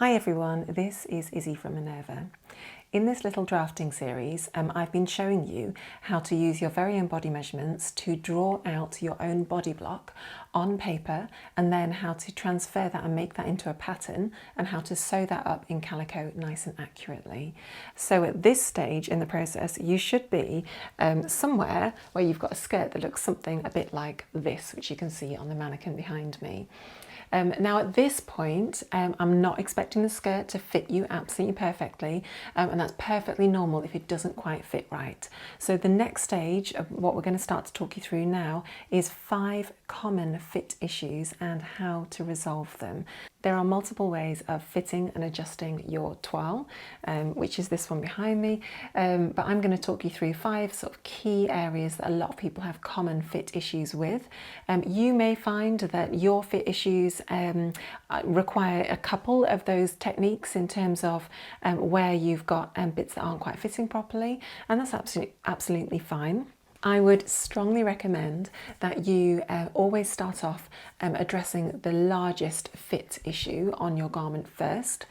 Hi everyone, this is Izzy from Minerva. In this little drafting series, I've been showing you how to use your very own body measurements to draw out your own body block on paper, and then how to transfer that and make that into a pattern, and how to sew that up in calico nice and accurately. So at this stage in the process, you should be somewhere where you've got a skirt that looks something a bit like this, which you can see on the mannequin behind me. Now at this point, I'm not expecting the skirt to fit you absolutely perfectly, and that's perfectly normal if it doesn't quite fit right. So the next stage of what we're going to start to talk you through now is 5 common fit issues and how to resolve them. There are multiple ways of fitting and adjusting your toile, which is this one behind me, but I'm going to talk you through 5 sort of key areas that a lot of people have common fit issues with. You may find that your fit issues require a couple of those techniques in terms of where you've got bits that aren't quite fitting properly, and that's absolutely fine. I would strongly recommend that you always start off addressing the largest fit issue on your garment first.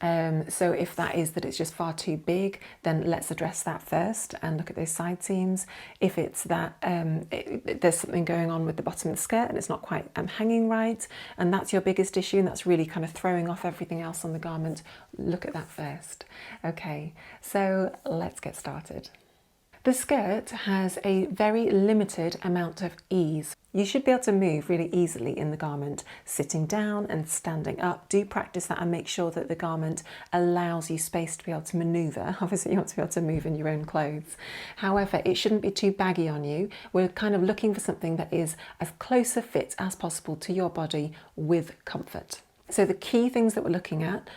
So if that is that it's just far too big, then let's address that first and look at those side seams. If it's that there's something going on with the bottom of the skirt and it's not quite hanging right, and that's your biggest issue, and that's really kind of throwing off everything else on the garment, look at that first. Okay, so let's get started. The skirt has a very limited amount of ease. You should be able to move really easily in the garment, sitting down and standing up. Do practice that and make sure that the garment allows you space to be able to manoeuvre. Obviously you want to be able to move in your own clothes. However, it shouldn't be too baggy on you. We're kind of looking for something that is as close a fit as possible to your body with comfort. So the key things that we're looking at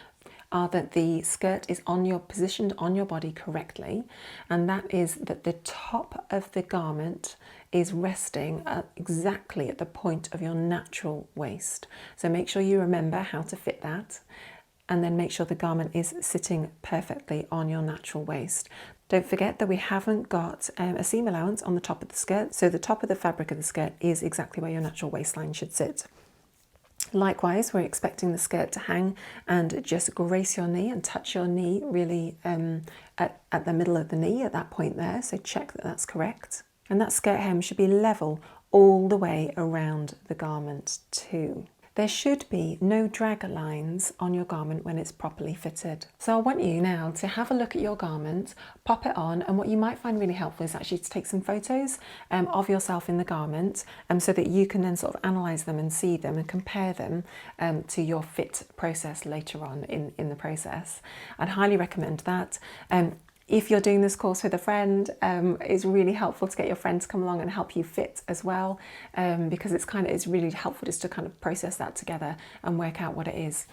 are that the skirt is positioned on your body correctly, and that is that the top of the garment is resting exactly at the point of your natural waist. So make sure you remember how to fit that, and then make sure the garment is sitting perfectly on your natural waist. Don't forget that we haven't got a seam allowance on the top of the skirt, so the top of the fabric of the skirt is exactly where your natural waistline should sit. Likewise, we're expecting the skirt to hang and just grace your knee and touch your knee really at the middle of the knee at that point there, so check that that's correct. And that skirt hem should be level all the way around the garment too. There should be no drag lines on your garment when it's properly fitted. So I want you now to have a look at your garment, pop it on, and what you might find really helpful is actually to take some photos of yourself in the garment, so that you can then sort of analyse them and see them and compare them to your fit process later on in the process. I'd highly recommend that. If you're doing this course with a friend, it's really helpful to get your friend to come along and help you fit as well, because it's really helpful just to kind of process that together and work out what it is.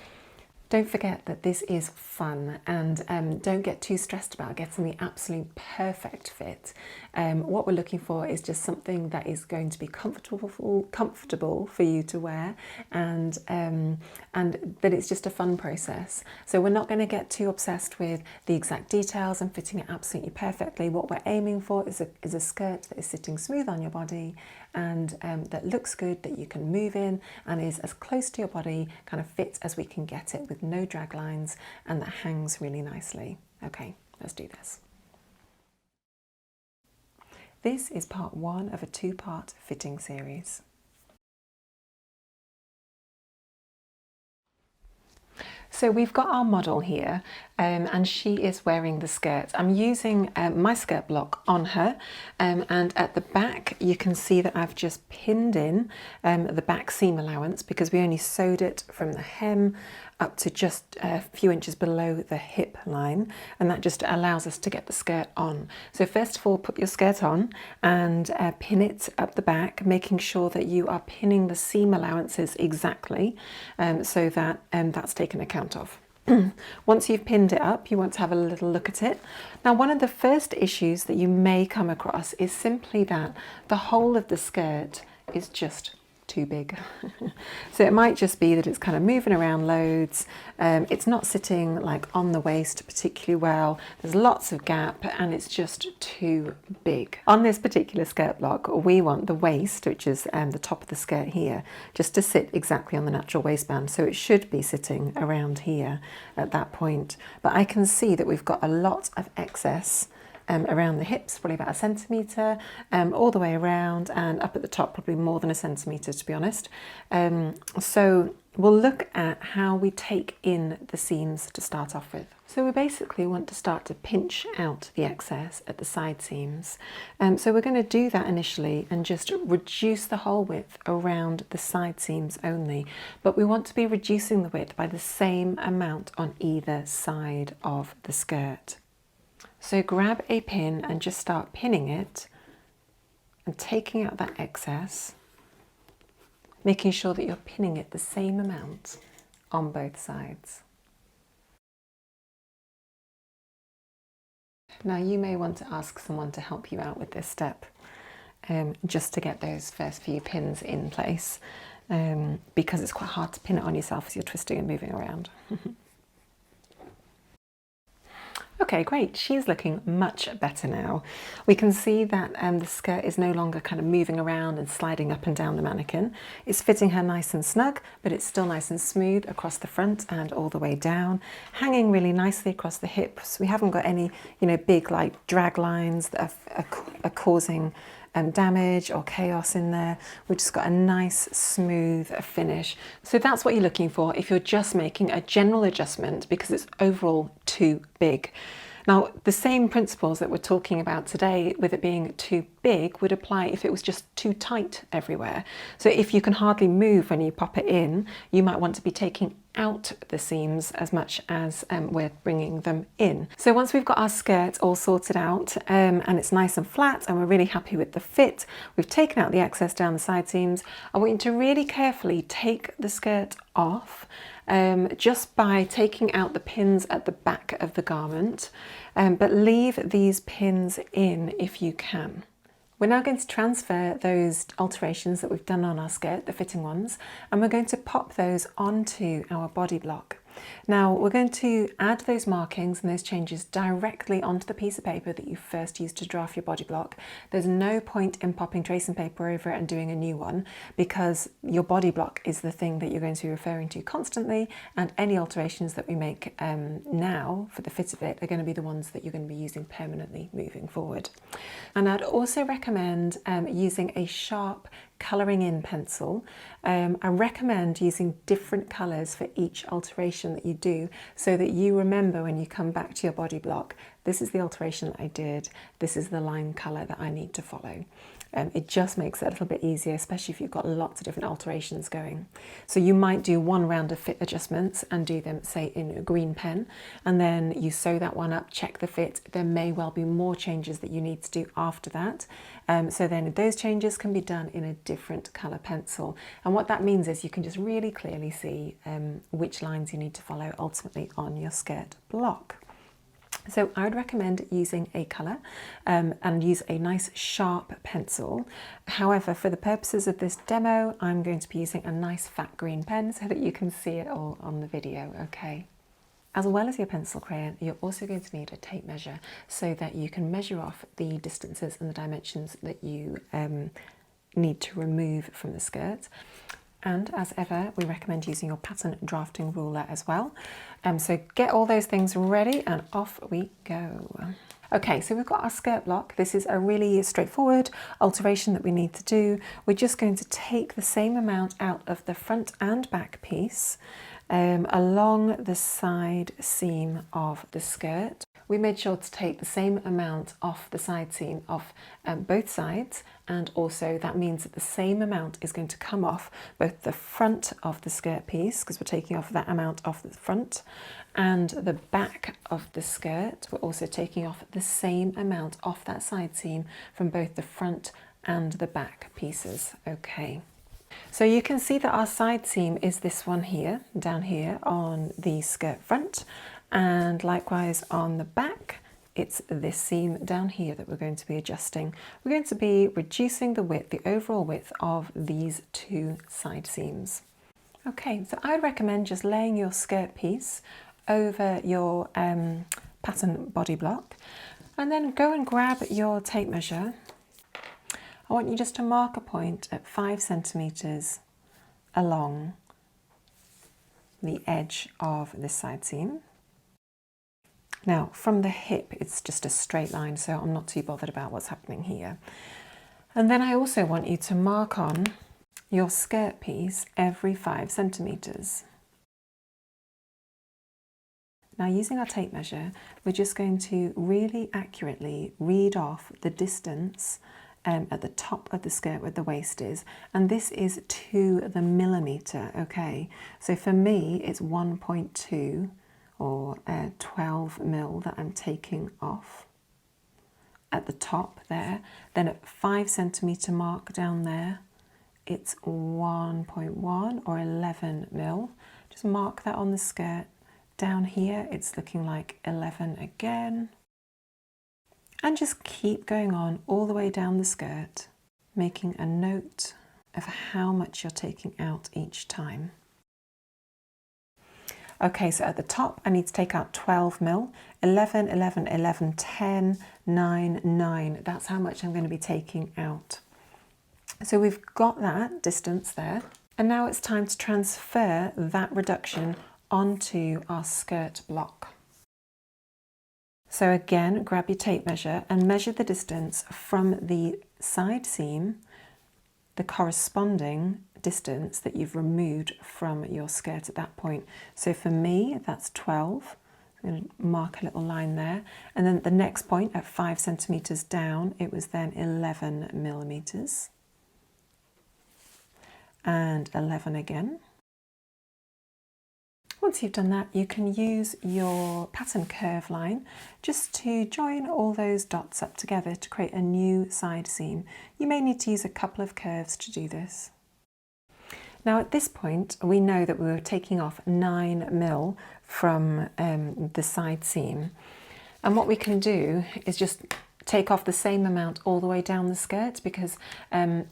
Don't forget that this is fun, and don't get too stressed about getting the absolute perfect fit. What we're looking for is just something that is going to be comfortable for you to wear, and that it's just a fun process. So we're not going to get too obsessed with the exact details and fitting it absolutely perfectly. What we're aiming for is a skirt that is sitting smooth on your body, and that looks good, that you can move in, and is as close to your body kind of fit as we can get it, with no drag lines, and that hangs really nicely. Okay, let's do this. This is part 1 of a 2-part fitting series. So we've got our model here, and she is wearing the skirt. I'm using my skirt block on her, and at the back you can see that I've just pinned in the back seam allowance, because we only sewed it from the hem up to just a few inches below the hip line, and that just allows us to get the skirt on. So first of all, put your skirt on and pin it up the back, making sure that you are pinning the seam allowances exactly, so that that's taken account of. Once you've pinned it up, you want to have a little look at it. Now, one of the first issues that you may come across is simply that the whole of the skirt is just too big. So it might just be that it's kind of moving around loads. It's not sitting like on the waist particularly well. There's lots of gap and it's just too big. On this particular skirt block, we want the waist, which is the top of the skirt here, just to sit exactly on the natural waistband. So it should be sitting around here at that point. But I can see that we've got a lot of excess around the hips, probably about 1 centimetre, all the way around, and up at the top probably more than 1 centimetre, to be honest. So we'll look at how we take in the seams to start off with. So we basically want to start to pinch out the excess at the side seams. So we're going to do that initially and just reduce the hole width around the side seams only, but we want to be reducing the width by the same amount on either side of the skirt. So grab a pin and just start pinning it and taking out that excess, making sure that you're pinning it the same amount on both sides. Now you may want to ask someone to help you out with this step, just to get those first few pins in place, because it's quite hard to pin it on yourself as you're twisting and moving around. Okay, great. She's looking much better now. We can see that the skirt is no longer kind of moving around and sliding up and down the mannequin. It's fitting her nice and snug, but it's still nice and smooth across the front and all the way down, hanging really nicely across the hips. We haven't got any, big like drag lines that are causing damage or chaos in there. We've just got a nice smooth finish. So that's what you're looking for if you're just making a general adjustment because it's overall too big. Now, the same principles that we're talking about today with it being too big would apply if it was just too tight everywhere. So if you can hardly move when you pop it in, you might want to be taking out the seams as much as we're bringing them in. So once we've got our skirt all sorted out and it's nice and flat and we're really happy with the fit, we've taken out the excess down the side seams, I want you to really carefully take the skirt off just by taking out the pins at the back of the garment, but leave these pins in if you can. We're now going to transfer those alterations that we've done on our skirt, the fitting ones, and we're going to pop those onto our body block. Now we're going to add those markings and those changes directly onto the piece of paper that you first used to draft your body block. There's no point in popping tracing paper over it and doing a new one because your body block is the thing that you're going to be referring to constantly, and any alterations that we make now for the fit of it are going to be the ones that you're going to be using permanently moving forward. And I'd also recommend using a sharp colouring in pencil. I recommend using different colours for each alteration that you do so that you remember when you come back to your body block, this is the alteration that I did, this is the line colour that I need to follow. It just makes it a little bit easier, especially if you've got lots of different alterations going. So you might do one round of fit adjustments and do them, say, in a green pen, and then you sew that one up, check the fit. There may well be more changes that you need to do after that. So then those changes can be done in a different colour pencil. And what that means is you can just really clearly see which lines you need to follow ultimately on your skirt block. So I would recommend using a colour and use a nice sharp pencil. However, for the purposes of this demo, I'm going to be using a nice fat green pen so that you can see it all on the video, okay? As well as your pencil crayon, you're also going to need a tape measure so that you can measure off the distances and the dimensions that you need to remove from the skirt. And as ever, we recommend using your pattern drafting ruler as well. So get all those things ready and off we go. Okay, so we've got our skirt block. This is a really straightforward alteration that we need to do. We're just going to take the same amount out of the front and back piece along the side seam of the skirt. We made sure to take the same amount off the side seam of both sides, and also that means that the same amount is going to come off both the front of the skirt piece, because we're taking off that amount off the front, and the back of the skirt. We're also taking off the same amount off that side seam from both the front and the back pieces. Okay. So you can see that our side seam is this one here, down here on the skirt front, and likewise on the back it's this seam down here that we're going to be adjusting. We're going to be reducing the width, the overall width of these two side seams. Okay, so I'd recommend just laying your skirt piece over your pattern body block, and then go and grab your tape measure. I want you just to mark a point at 5 centimetres along the edge of this side seam. Now from the hip it's just a straight line, so I'm not too bothered about what's happening here. And then I also want you to mark on your skirt piece every 5 centimetres. Now using our tape measure, we're just going to really accurately read off the distance at the top of the skirt where the waist is, and this is to the millimetre, okay? So for me it's 1.2 or 12 mil that I'm taking off at the top there. Then at 5 centimetre mark down there, it's 1.1 or 11 mil. Just mark that on the skirt. Down here it's looking like 11 again. And just keep going on all the way down the skirt, making a note of how much you're taking out each time. Okay, so at the top I need to take out 12 mil, 11, 11, 11, 10, 9, 9. That's how much I'm going to be taking out. So we've got that distance there, and now it's time to transfer that reduction onto our skirt block. So again, grab your tape measure and measure the distance from the side seam, the corresponding distance that you've removed from your skirt at that point. So for me, that's 12. I'm going to mark a little line there. And then at the next point at 5 centimetres down, it was then 11 millimetres. And 11 again. Once you've done that, you can use your pattern curve line just to join all those dots up together to create a new side seam. You may need to use a couple of curves to do this. Now at this point, we know that we were taking off 9 mil from the side seam. And what we can do is just take off the same amount all the way down the skirt, because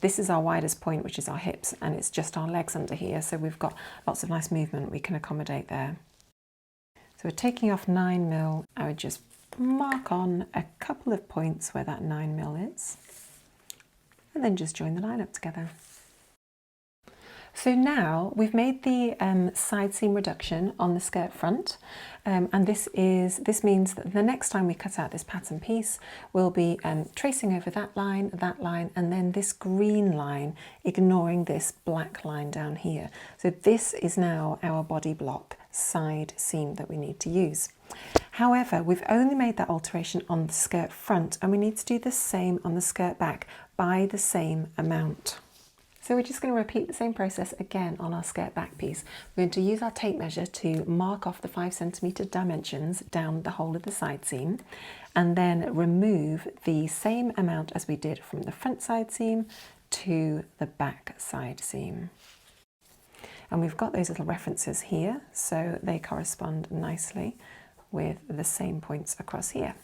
this is our widest point, which is our hips, and it's just our legs under here, so we've got lots of nice movement we can accommodate there. So we're taking off 9 mil. I would just mark on a couple of points where that 9 mil is, and then just join the line up together. So now we've made the side seam reduction on the skirt front, and this means that the next time we cut out this pattern piece, we'll be tracing over that line, and then this green line, ignoring this black line down here. So this is now our body block side seam that we need to use. However, we've only made that alteration on the skirt front, and we need to do the same on the skirt back by the same amount. So we're just going to repeat the same process again on our skirt back piece. We're going to use our tape measure to mark off the 5 centimetre dimensions down the whole of the side seam, and then remove the same amount as we did from the front side seam to the back side seam. And we've got those little references here, so they correspond nicely with the same points across here.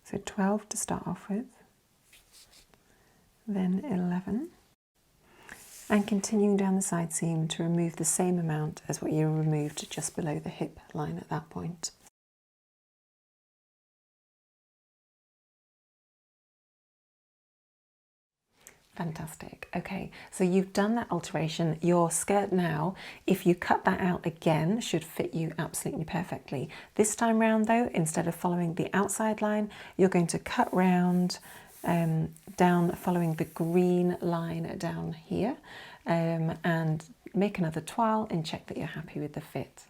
So 12 to start off with, then 11. And continuing down the side seam to remove the same amount as what you removed just below the hip line at that point. Fantastic. Okay, so you've done that alteration. Your skirt now, if you cut that out again, should fit you absolutely perfectly. This time round though, instead of following the outside line, you're going to cut round down following the green line down here, and make another toile and check that you're happy with the fit.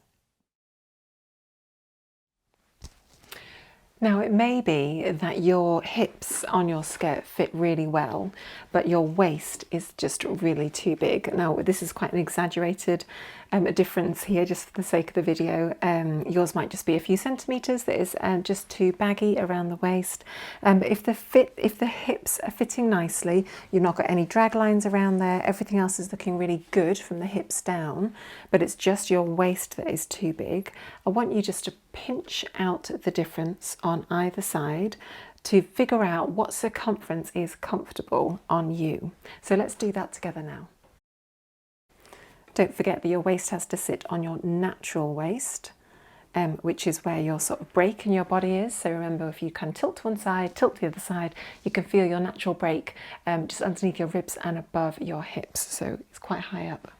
Now it may be that your hips on your skirt fit really well, but your waist is just really too big. Now this is quite an exaggerated a difference here just for the sake of the video. Yours might just be a few centimetres that is just too baggy around the waist. But if the hips are fitting nicely, you've not got any drag lines around there, everything else is looking really good from the hips down, but it's just your waist that is too big, I want you just to pinch out the difference on either side to figure out what circumference is comfortable on you. So let's do that together now. Don't forget that your waist has to sit on your natural waist, which is where your sort of break in your body is. So remember, if you can tilt to one side, tilt to the other side, you can feel your natural break just underneath your ribs and above your hips. So it's quite high up.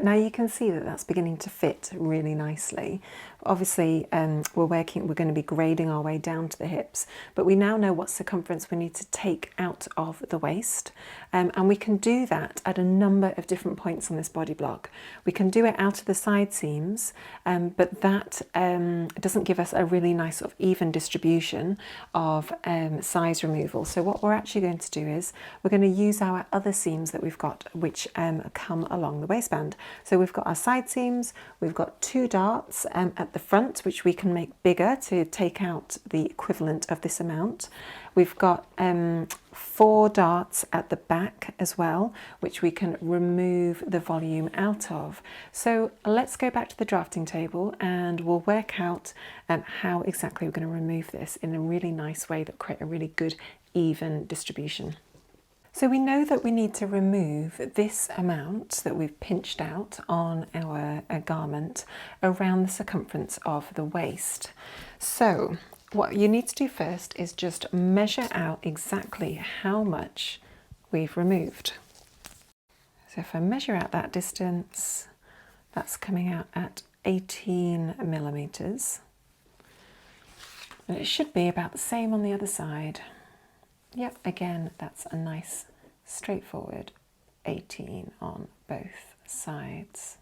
Now you can see that that's beginning to fit really nicely. Obviously, we're going to be grading our way down to the hips, but we now know what circumference we need to take out of the waist, and we can do that at a number of different points on this body block. We can do it out of the side seams, but that doesn't give us a really nice sort of even distribution of size removal. So what we're actually going to do is we're going to use our other seams that we've got, which come along the waistband. So we've got our side seams, we've got 2 darts at the front, which we can make bigger to take out the equivalent of this amount. We've got 4 darts at the back as well, which we can remove the volume out of. So let's go back to the drafting table and we'll work out how exactly we're going to remove this in a really nice way that create a really good even distribution. So we know that we need to remove this amount that we've pinched out on our garment around the circumference of the waist. So what you need to do first is just measure out exactly how much we've removed. So if I measure out that distance, that's coming out at 18 millimeters. And it should be about the same on the other side. Yep, again, that's a nice straightforward 18 on both sides.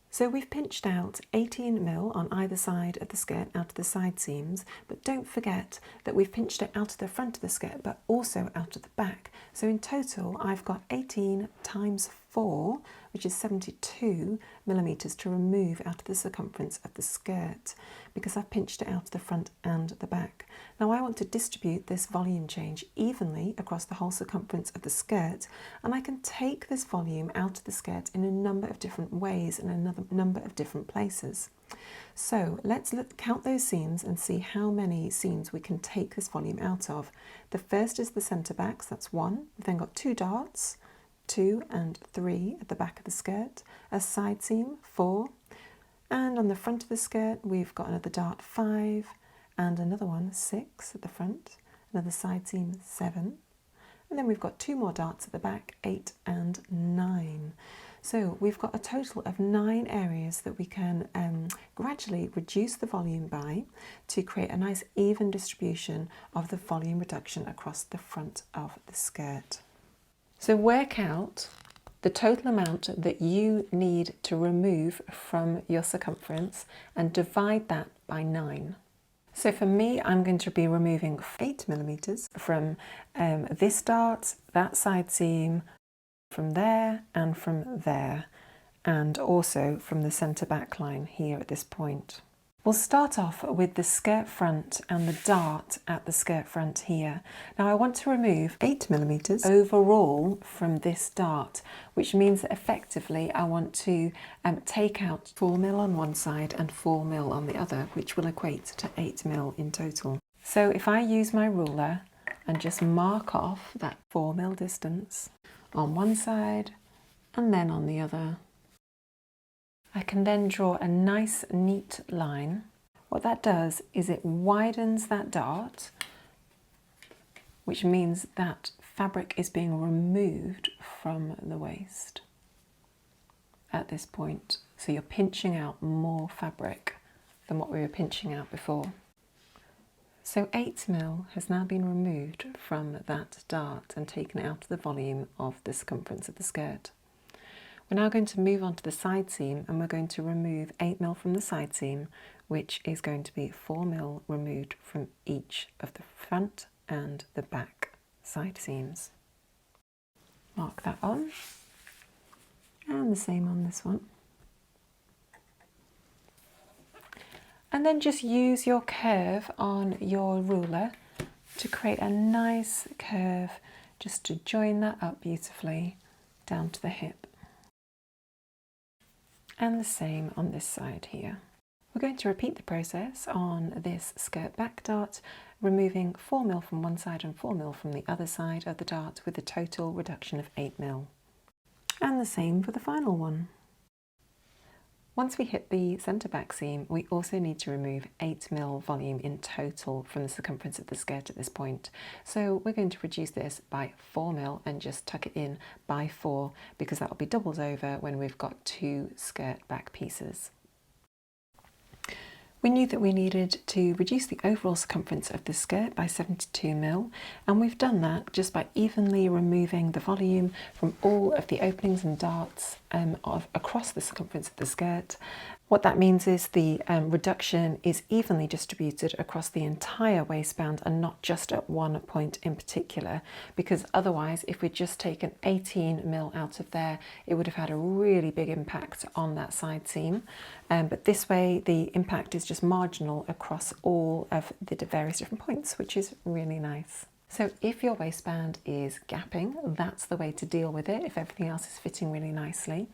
So we've pinched out 18 mil on either side of the skirt out of the side seams, but don't forget that we've pinched it out of the front of the skirt, but also out of the back. So in total, I've got 18 times 4, which is 72 millimeters to remove out of the circumference of the skirt, because I've pinched it out of the front and the back. Now I want to distribute this volume change evenly across the whole circumference of the skirt, and I can take this volume out of the skirt in a number of different ways and another number of different places. So let's count those seams and see how many seams we can take this volume out of. The first is the centre backs, that's 1. We've then got 2 darts, 2 and 3 at the back of the skirt, a side seam, 4, and on the front of the skirt we've got another dart, 5, and another one, 6 at the front, another side seam, 7, and then we've got 2 more darts at the back, 8 and 9. So we've got a total of 9 areas that we can gradually reduce the volume by to create a nice even distribution of the volume reduction across the front of the skirt. So work out the total amount that you need to remove from your circumference and divide that by 9. So for me, I'm going to be removing 8 millimeters from this dart, that side seam, from there and from there, and also from the centre back line here at this point. We'll start off with the skirt front and the dart at the skirt front here. Now I want to remove 8 millimeters overall from this dart, which means that effectively I want to take out 4 mil on one side and 4 mil on the other, which will equate to 8 mil in total. So if I use my ruler and just mark off that 4 mil distance on one side and then on the other, I can then draw a nice neat line. What that does is it widens that dart, which means that fabric is being removed from the waist at this point. So you're pinching out more fabric than what we were pinching out before. So 8 mil has now been removed from that dart and taken out of the volume of the circumference of the skirt. We're now going to move on to the side seam, and we're going to remove 8 mil from the side seam, which is going to be 4 mil removed from each of the front and the back side seams. Mark that on. And the same on this one. And then just use your curve on your ruler to create a nice curve, just to join that up beautifully down to the hip. And the same on this side here. We're going to repeat the process on this skirt back dart, removing 4mm from one side and 4mm from the other side of the dart with a total reduction of 8mm. And the same for the final one. Once we hit the centre back seam, we also need to remove 8mm volume in total from the circumference of the skirt at this point. So we're going to reduce this by 4mm and just tuck it in by 4, because that will be doubled over when we've got 2 skirt back pieces. We knew that we needed to reduce the overall circumference of the skirt by 72mm, and we've done that just by evenly removing the volume from all of the openings and darts across the circumference of the skirt. What that means is the reduction is evenly distributed across the entire waistband and not just at one point in particular, because otherwise if we'd just taken 18mm out of there, it would have had a really big impact on that side seam. But this way the impact is just marginal across all of the various different points, which is really nice. So if your waistband is gapping, that's the way to deal with it if everything else is fitting really nicely.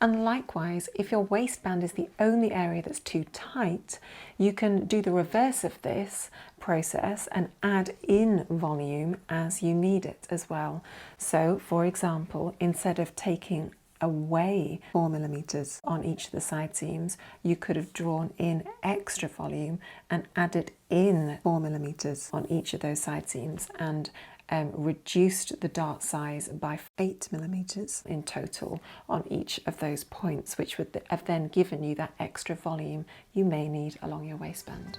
And likewise, if your waistband is the only area that's too tight, you can do the reverse of this process and add in volume as you need it as well. So for example, instead of taking away 4mm on each of the side seams, you could have drawn in extra volume and added in 4mm on each of those side seams and reduced the dart size by 8mm in total on each of those points, which would have then given you that extra volume you may need along your waistband.